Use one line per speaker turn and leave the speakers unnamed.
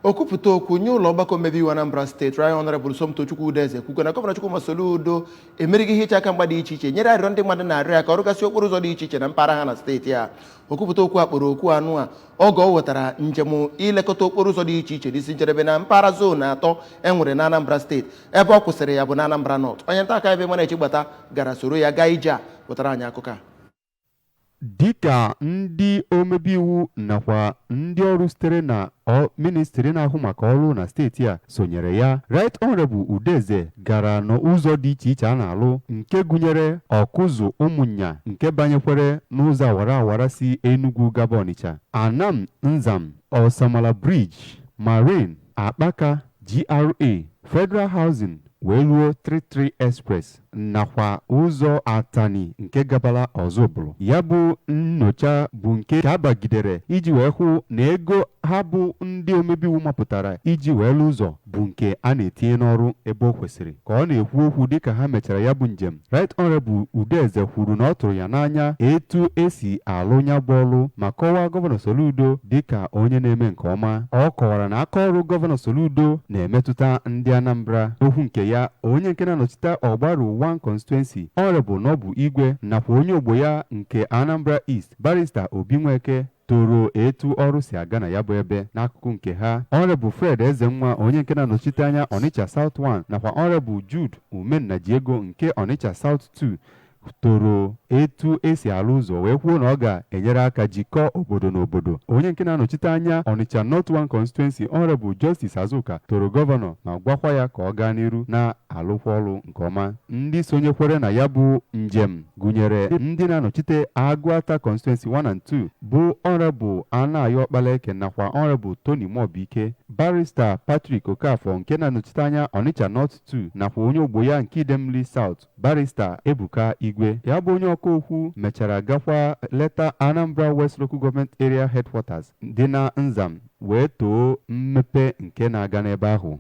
Okwupụta okwu nye ụlọ ọgbakọ Omeiwu Anambra Steeti Right Honorable Somtochukwu Udeze kwugo na Gọvanọ Chukwuma Soludo emerighị ihe ịcha aka mgba dị iche iche nyere arịrịọ ndị mmadụ na-arịọ ya ka ọ rụgasị okporo ụzọ dị iche iche na mpaghara ha na steeti a. Okwupụta okwu a kpọrọ okwu anụ a oge ọ wetara njem ilekọta okporo ụzọ dị iche iche n'isi njedebe na mpaghara zonu 3 enwere na Anambra Steeti ebe ọ kwụsịrị ya bụ na Anambra North. Onye nta aka ebe nwere Echigbata gara soro ya gaa ije a wetara anyị akụkọ a.
Dịka ndị omeiwu nakwa ndị ọrụ sitere na ministri na-ahụ maka ọrụ na steeti a sonyere ya, Right Honorable Udeze gara n'ụzọ dị iche iche a na-alụ nke gụnyere ọkụzụ ụmụnya nke banyekwere n'ụzọ awara awara si Enugu gaba Ọnịcha, Anam Nzam, Osamala Bridge, Marine, Akpaka, GRA, Federal Housing wee ruo 33 Express nakwa ụzọ Atani nke gabala Ọzọbụrụ. Ya bụ nnyocha bụ nke ka abagidere iji wee hụ na ego ha bụ ndị omeiwu mapụtara iji wee lụ ụzọ bụ nke a na-etinye n'ọrụ ebe o kwesịrị. Ka ọ na-ekwu okwu dịka ha mechara ya bụ njem, Right Honorable Udeze kwuru na ọ tụrụ ya n'anya etu esi alụ ya bụ ọrụ ma kọwaa Gọvanọ Soludo dịka onye na-eme nke ọma. Ọ kọwara na aka ọrụ Gọvanọ Soludo na-emetụta ndị Anambra. Okwu nke ya, onye nke na-anọchite Ọgbaru 1 constituency Honorable Nobu Igwe nakwa onye ogbo ya nke Anambra East Barrister Obi Nweke toro etu ọrụ si aga na ya bụ ebe. N'akụkụ nke ha, Honorable Fred Ezenwa onye nke na-anọchite anya Onitsha South 1 nakwa Honorable Jude Umennajiego nke Onitsha South 2 toro etu esi alụ ụzọ wee kwuo na ọ ga-enyere aka jikọọ obodo na obodo. Onye nke na-anọchite anya Onitsha North 1 constituency Honorable Justice Azuka toro gọvanọ ma gwakwa ya ka ọ gaa n'iru na-alụkwa ọrụ nke ọma. Ndị sonyekwere na ya bụ njem gụnyere ndị na-anọchite Agụata constituency 1 and 2 bụ Honorable Anayo Okpaleke nakwa Honorable Tony Mobike, Barrister Patrick Okafọ nke na-anọchite anya Onitsha North 2 nakwa onye ogbo ya nke Idemili South Barrister Ebuka Igwe. Ya bụ onye ọka okwu mechara gakwa leta Anambra West Local Government Area Headquarters dị na Nzam wee too mmepe nke na-aga n'ebe ahụ.